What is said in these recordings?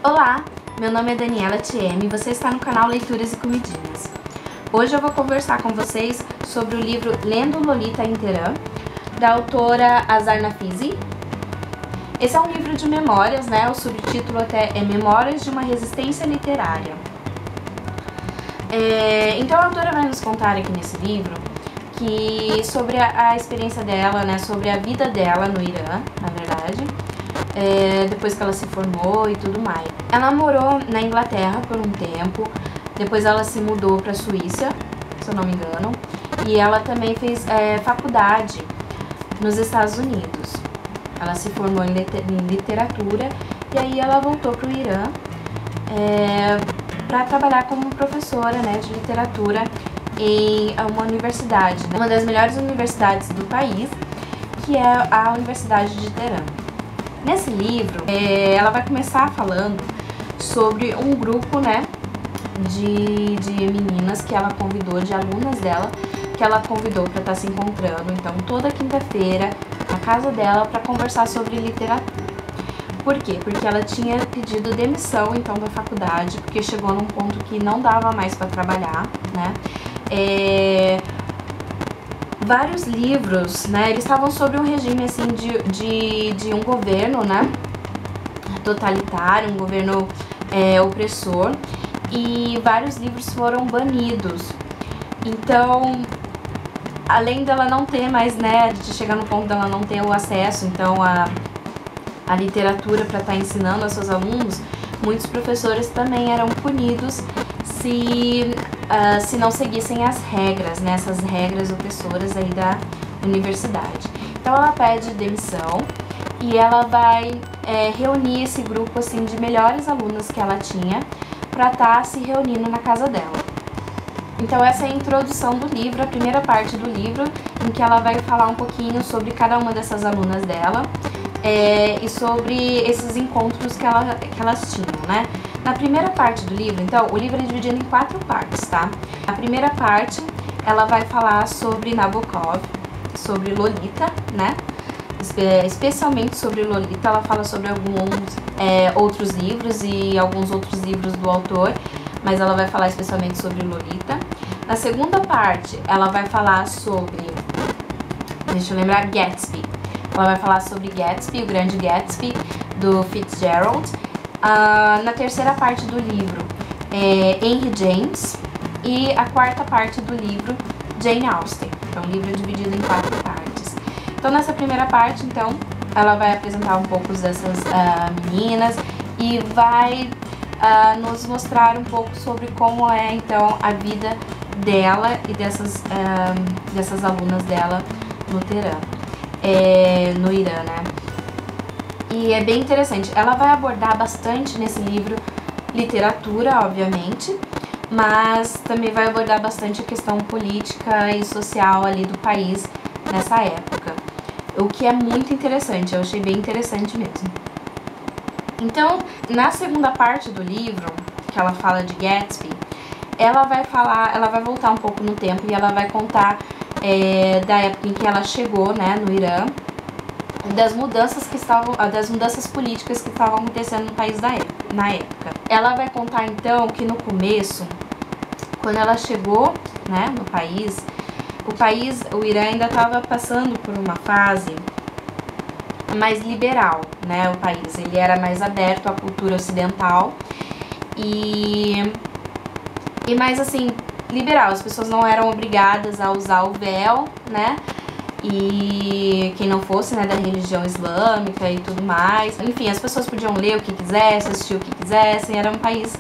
Olá, meu nome é Daniela TM e você está no canal Leituras e Comidinhas. Hoje eu vou conversar com vocês sobre o livro Lendo Lolita em Teherã, da autora Azar Nafisi. Esse é um livro de memórias, né? O subtítulo até é Memórias de uma Resistência Literária. Então a autora vai nos contar aqui nesse livro sobre a experiência dela, né? Sobre a vida dela no Irã, na verdade. Depois que ela se formou e tudo mais. Ela morou na Inglaterra por um tempo, depois ela se mudou para a Suíça, se eu não me engano, e ela também fez faculdade nos Estados Unidos. Ela se formou em literatura e aí ela voltou para o Irã para trabalhar como professora, né, de literatura em uma universidade, né, uma das melhores universidades do país, que é a Universidade de Teherã. Nesse livro, ela vai começar falando sobre um grupo, né, de meninas que ela convidou, de alunas dela, que ela convidou para estar se encontrando, então, toda quinta-feira, na casa dela, para conversar sobre literatura. Por quê? Porque ela tinha pedido demissão, então, da faculdade, porque chegou num ponto que não dava mais para trabalhar, né, vários livros, né, eles estavam sobre um regime, assim, de um governo, né, totalitário, um governo opressor, e vários livros foram banidos. Então, além dela não ter mais, né, de chegar no ponto dela não ter o acesso, então, a literatura para estar ensinando aos seus alunos, muitos professores também eram punidos se não seguissem as regras, né, essas regras opressoras aí da universidade. Então ela pede demissão e ela vai reunir esse grupo assim de melhores alunas que ela tinha para estar se reunindo na casa dela. Então essa é a introdução do livro, a primeira parte do livro, em que ela vai falar um pouquinho sobre cada uma dessas alunas dela e sobre esses encontros que elas tinham, né? Na primeira parte do livro, então, o livro é dividido em 4 partes, tá? A primeira parte, ela vai falar sobre Nabokov, sobre Lolita, né? Especialmente sobre Lolita, ela fala sobre alguns outros livros e alguns outros livros do autor, mas ela vai falar especialmente sobre Lolita. Na segunda parte, ela vai falar sobre, deixa eu lembrar, Gatsby. Ela vai falar sobre Gatsby, o Grande Gatsby, do Fitzgerald. Na terceira parte do livro, Henry James. E a quarta parte do livro, Jane Austen. Então, o livro é dividido em 4 partes. Então, nessa primeira parte, então, ela vai apresentar um pouco dessas meninas e vai nos mostrar um pouco sobre como é, então, a vida dela e dessas alunas dela no Teherã, no Irã, né? E é bem interessante. Ela vai abordar bastante nesse livro literatura, obviamente, mas também vai abordar bastante a questão política e social ali do país nessa época, o que é muito interessante, eu achei bem interessante mesmo. Então, na segunda parte do livro, que ela fala de Gatsby, ela vai voltar um pouco no tempo e ela vai contar da época em que ela chegou, né, no Irã, das mudanças políticas que estavam acontecendo no país na época. Ela vai contar então que no começo, quando ela chegou, né, no país, o Irã ainda estava passando por uma fase mais liberal, né, o país, ele era mais aberto à cultura ocidental e mais assim, liberal, as pessoas não eram obrigadas a usar o véu, né, e quem não fosse, né, da religião islâmica e tudo mais. Enfim, as pessoas podiam ler o que quisessem, assistir o que quisessem, era um país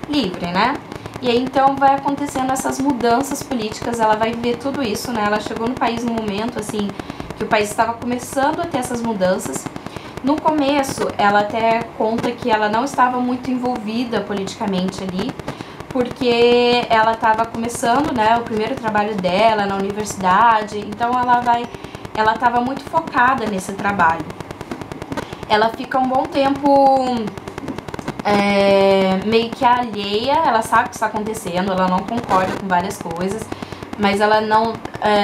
livre, né? E aí, então, vai acontecendo essas mudanças políticas, ela vai viver tudo isso, né? Ela chegou no país num momento, assim, que o país estava começando a ter essas mudanças. No começo, ela até conta que ela não estava muito envolvida politicamente ali, porque ela estava começando, né, o primeiro trabalho dela na universidade, então ela estava muito focada nesse trabalho. Ela fica um bom tempo meio que alheia, ela sabe o que está acontecendo, ela não concorda com várias coisas, mas ela não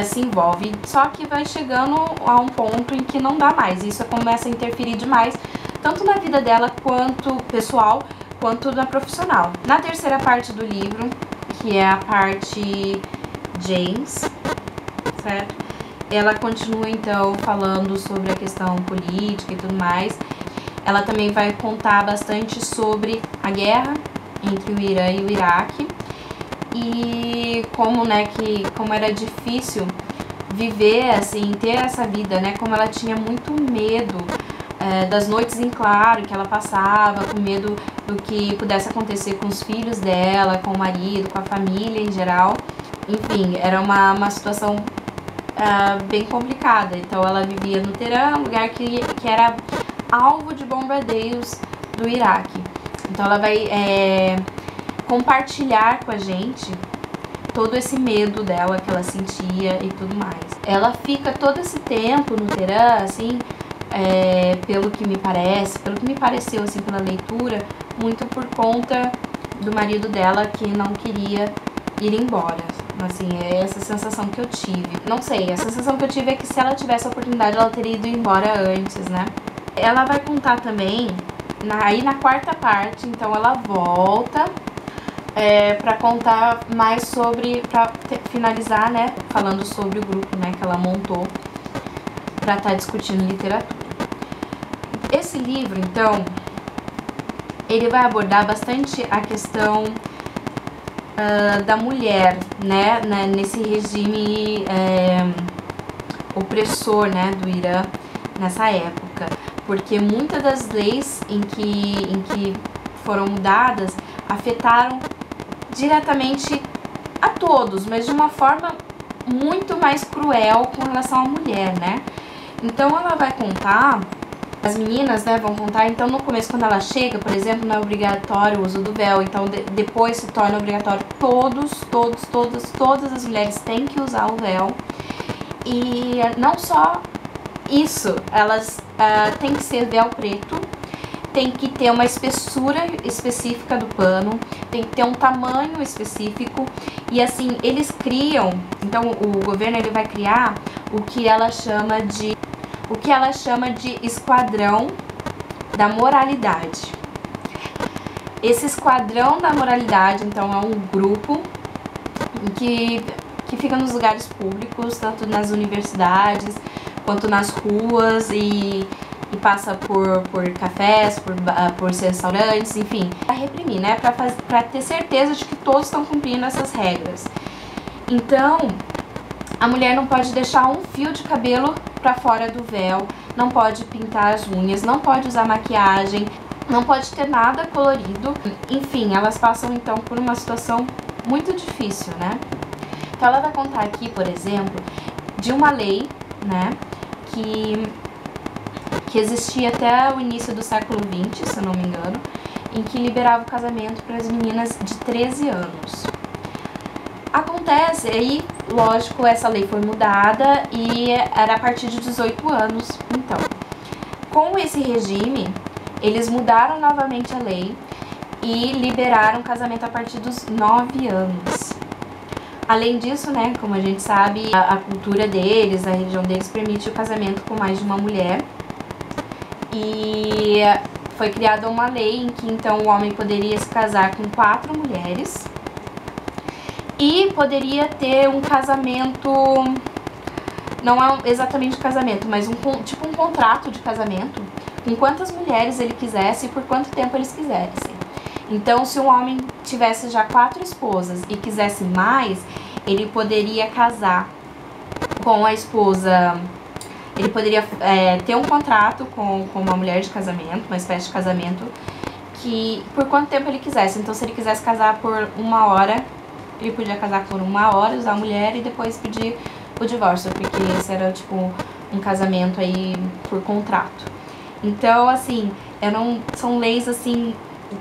se envolve. Só que vai chegando a um ponto em que não dá mais, isso começa a interferir demais tanto na vida dela quanto pessoal, quanto na profissional. Na terceira parte do livro, que é a parte James, certo? Ela continua então falando sobre a questão política e tudo mais. Ela também vai contar bastante sobre a guerra entre o Irã e o Iraque e como, né, como era difícil viver assim, ter essa vida, né? Como ela tinha muito medo das noites em claro que ela passava, com medo do que pudesse acontecer com os filhos dela, com o marido, com a família em geral. Enfim, era uma situação bem complicada. Então ela vivia no Teherã, um lugar que era alvo de bombardeios do Iraque. Então ela vai compartilhar com a gente todo esse medo dela que ela sentia e tudo mais. Ela fica todo esse tempo no Teherã, assim, pelo que me parece, pelo que me pareceu assim pela leitura, muito por conta do marido dela que não queria ir embora. Assim, é essa sensação que eu tive. Não sei, a sensação que eu tive é que se ela tivesse a oportunidade, ela teria ido embora antes, né? Ela vai contar também, aí na quarta parte, então ela volta pra contar mais sobre, pra finalizar, né, falando sobre o grupo, né, que ela montou pra estar discutindo literatura. Esse livro, então, ele vai abordar bastante a questão da mulher, né, nesse regime opressor, né, do Irã nessa época, porque muitas das leis em que foram mudadas afetaram diretamente a todos, mas de uma forma muito mais cruel com relação à mulher, né? Então ela vai contar, as meninas, né, vão contar, então no começo quando ela chega, por exemplo, não é obrigatório o uso do véu, então depois se torna obrigatório todas as mulheres têm que usar o véu. E não só isso, elas têm que ser véu preto, tem que ter uma espessura específica do pano, tem que ter um tamanho específico e assim, eles criam, então o governo ele vai criar o que ela chama de esquadrão da moralidade. Esse esquadrão da moralidade, então, é um grupo que fica nos lugares públicos, tanto nas universidades quanto nas ruas e passa por cafés, por restaurantes, enfim, para reprimir, né, para ter certeza de que todos estão cumprindo essas regras. Então, a mulher não pode deixar um fio de cabelo para fora do véu, não pode pintar as unhas, não pode usar maquiagem, não pode ter nada colorido. Enfim, elas passam então por uma situação muito difícil, né? Então ela vai contar aqui, por exemplo, de uma lei, né, que existia até o início do século XX, se eu não me engano, em que liberava o casamento para as meninas de 13 anos. Acontece, aí, lógico, essa lei foi mudada e era a partir de 18 anos. Então, com esse regime, eles mudaram novamente a lei e liberaram o casamento a partir dos 9 anos. Além disso, né, como a gente sabe, a cultura deles, a religião deles permite o casamento com mais de uma mulher. E foi criada uma lei em que então o homem poderia se casar com 4 mulheres e poderia ter um casamento, não é exatamente casamento, mas tipo um contrato de casamento com quantas mulheres ele quisesse e por quanto tempo eles quisessem. Então, se um homem tivesse já 4 esposas e quisesse mais, ele poderia casar com a esposa. Ele poderia ter um contrato com uma mulher de casamento, uma espécie de casamento, que por quanto tempo ele quisesse. Então, se ele quisesse casar por 1 hora, ele podia casar por 1 hora, usar a mulher e depois pedir o divórcio, porque esse era, tipo, um casamento aí por contrato. Então, assim, são leis, assim,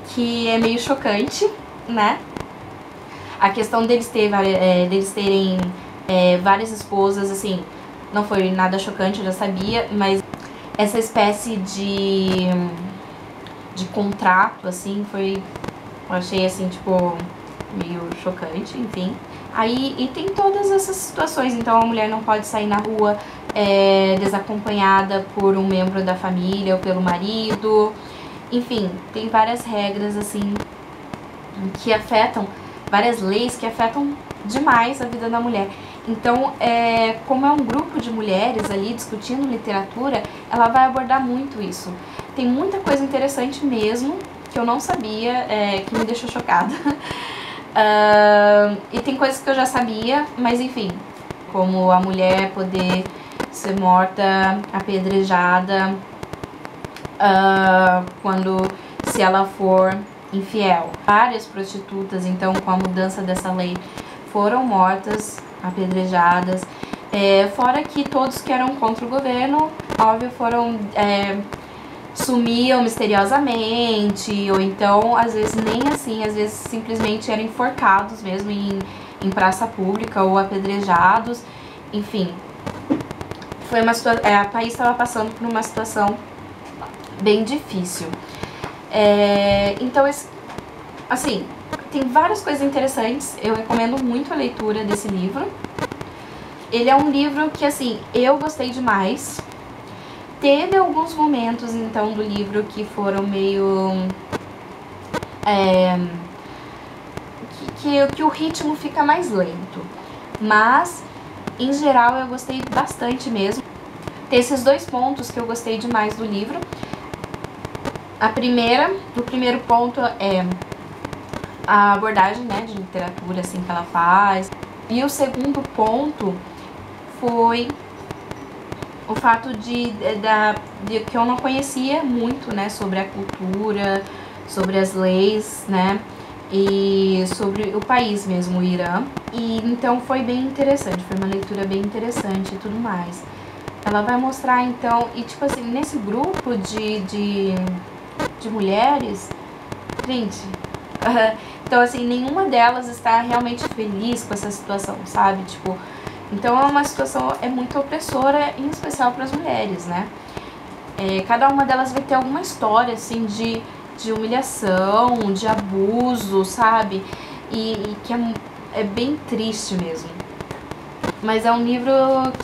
que é meio chocante, né? A questão deles terem várias esposas, assim, não foi nada chocante, eu já sabia, mas essa espécie de contrato, assim, eu achei, assim, tipo, meio chocante, enfim. Aí, e tem todas essas situações, então a mulher não pode sair na rua desacompanhada por um membro da família ou pelo marido. Enfim, tem várias regras, assim, que afetam, várias leis que afetam demais a vida da mulher. Então, como é um grupo de mulheres ali discutindo literatura, ela vai abordar muito isso. Tem muita coisa interessante mesmo, que eu não sabia, que me deixou chocada. E tem coisas que eu já sabia, mas enfim, como a mulher poder ser morta, apedrejada, se ela for infiel. Várias prostitutas, então, com a mudança dessa lei, foram mortas, apedrejadas. Fora que todos que eram contra o governo, óbvio, foram... sumiam misteriosamente, ou então, às vezes nem assim, às vezes simplesmente eram enforcados mesmo em praça pública ou apedrejados, enfim. Foi uma situação, o país estava passando por uma situação bem difícil. Então, assim, tem várias coisas interessantes, eu recomendo muito a leitura desse livro. Ele é um livro que, assim, eu gostei demais. Teve alguns momentos, então, do livro que foram meio... que o ritmo fica mais lento. Mas, em geral, eu gostei bastante mesmo. Tem esses dois pontos que eu gostei demais do livro. O primeiro ponto é a abordagem, né, de literatura, assim, que ela faz. E o segundo ponto foi... o fato de que eu não conhecia muito, né, sobre a cultura, sobre as leis, né, e sobre o país mesmo, o Irã. E então foi bem interessante, foi uma leitura bem interessante e tudo mais. Ela vai mostrar, então, e tipo assim, nesse grupo de mulheres, gente, então assim, nenhuma delas está realmente feliz com essa situação, sabe, tipo... Então é uma situação muito opressora, em especial para as mulheres, né? Cada uma delas vai ter alguma história, assim, de humilhação, de abuso, sabe? E que é bem triste mesmo. Mas é um livro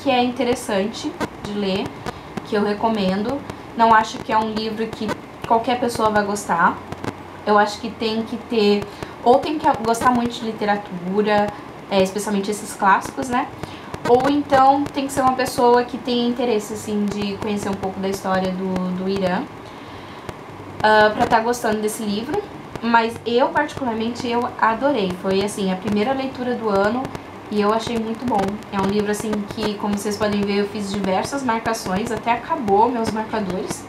que é interessante de ler, que eu recomendo. Não acho que é um livro que qualquer pessoa vai gostar. Eu acho que tem que ter... ou tem que gostar muito de literatura, especialmente esses clássicos, né? Ou então tem que ser uma pessoa que tem interesse, assim, de conhecer um pouco da história do Irã, pra estar gostando desse livro. Mas eu, particularmente, eu adorei. Foi, assim, a primeira leitura do ano e eu achei muito bom. É um livro, assim, que, como vocês podem ver, eu fiz diversas marcações, até acabou meus marcadores,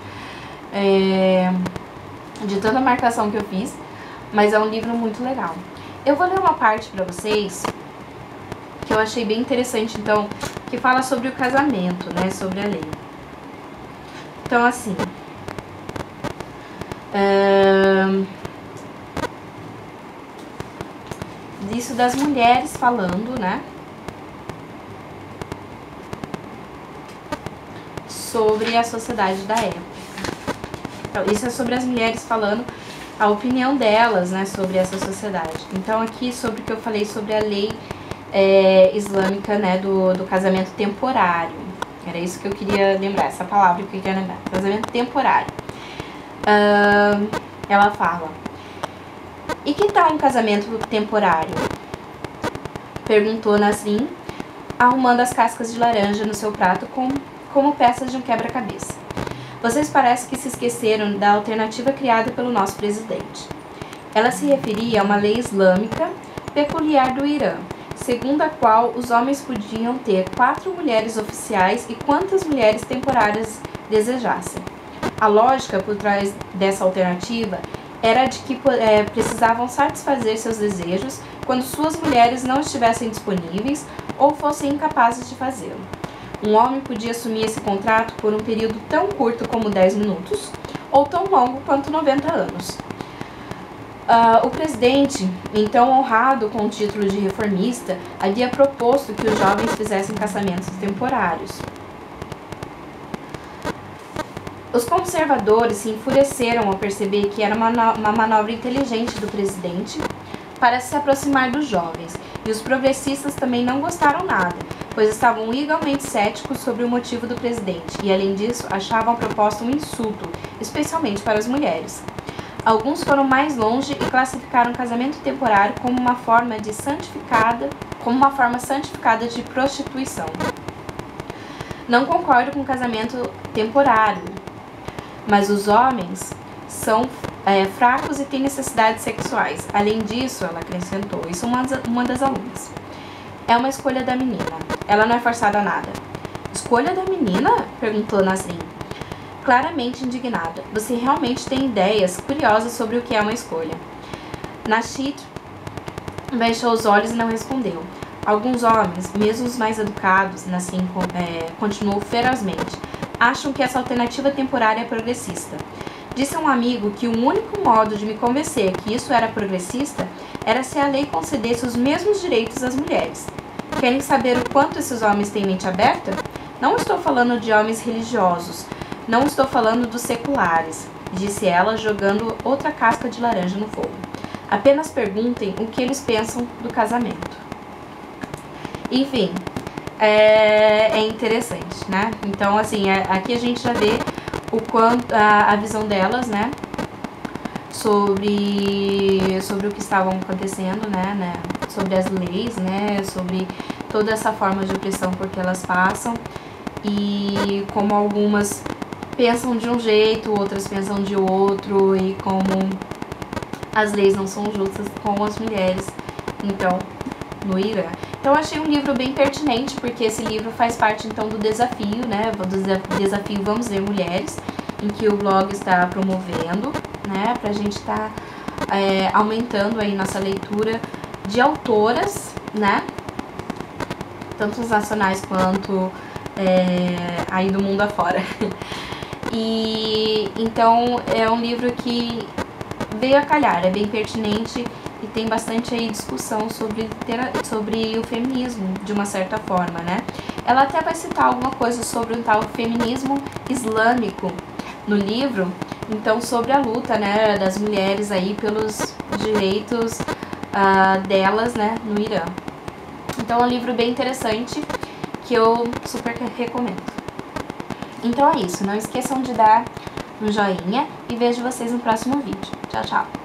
de tanta marcação que eu fiz. Mas é um livro muito legal. Eu vou ler uma parte pra vocês que eu achei bem interessante, então, que fala sobre o casamento, né, sobre a lei. Então, assim, isso das mulheres falando, né, sobre a sociedade da época. Então, isso é sobre as mulheres falando a opinião delas, né, sobre essa sociedade. Então, aqui, sobre o que eu falei sobre a lei islâmica, né, do casamento temporário. Era isso que eu queria lembrar, essa palavra que eu queria lembrar, casamento temporário. Ela fala: e que tal um casamento temporário? Perguntou Nasrin, arrumando as cascas de laranja no seu prato como peças de um quebra-cabeça. Vocês parecem que se esqueceram da alternativa criada pelo nosso presidente. Ela se referia a uma lei islâmica peculiar do Irã, segundo a qual os homens podiam ter 4 mulheres oficiais e quantas mulheres temporárias desejassem. A lógica por trás dessa alternativa era de que precisavam satisfazer seus desejos quando suas mulheres não estivessem disponíveis ou fossem incapazes de fazê-lo. Um homem podia assumir esse contrato por um período tão curto como 10 minutos ou tão longo quanto 90 anos. O presidente, então honrado com o título de reformista, havia proposto que os jovens fizessem casamentos temporários. Os conservadores se enfureceram ao perceber que era uma manobra inteligente do presidente, para se aproximar dos jovens, e os progressistas também não gostaram nada, pois estavam igualmente céticos sobre o motivo do presidente e, além disso, achavam a proposta um insulto, especialmente para as mulheres. Alguns foram mais longe e classificaram o casamento temporário como uma forma santificada de prostituição. Não concordo com o casamento temporário, mas os homens são fracos e têm necessidades sexuais. Além disso, ela acrescentou, isso uma das alunas. É uma escolha da menina. Ela não é forçada a nada. Escolha da menina? Perguntou Nasrin, claramente indignada. Você realmente tem ideias curiosas sobre o que é uma escolha. Nashid baixou os olhos e não respondeu. Alguns homens, mesmo os mais educados, Nasrin continuou ferozmente, acham que essa alternativa temporária é progressista. Disse a um amigo que o único modo de me convencer que isso era progressista era se a lei concedesse os mesmos direitos às mulheres. Querem saber o quanto esses homens têm mente aberta? Não estou falando de homens religiosos, não estou falando dos seculares, disse ela, jogando outra casca de laranja no fogo. Apenas perguntem o que eles pensam do casamento. Enfim, é interessante, né? Então, assim, aqui a gente já vê o quanto a visão delas, né, sobre o que estavam acontecendo, né, sobre as leis, né, sobre toda essa forma de opressão por que elas passam e como algumas pensam de um jeito, outras pensam de outro e como as leis não são justas com as mulheres, então, no Irã. Então, eu achei um livro bem pertinente, porque esse livro faz parte, então, do desafio, né, do desafio Vamos Ler Mulheres, em que o blog está promovendo, né, pra gente estar aumentando aí nossa leitura de autoras, né, tanto os nacionais quanto aí do mundo afora. E, então, é um livro que veio a calhar, é bem pertinente e tem bastante aí discussão sobre o feminismo, de uma certa forma, né? Ela até vai citar alguma coisa sobre o tal feminismo islâmico no livro, então sobre a luta, né, das mulheres aí pelos direitos delas, né, no Irã. Então é um livro bem interessante que eu super recomendo. Então é isso, não esqueçam de dar um joinha e vejo vocês no próximo vídeo. Tchau, tchau!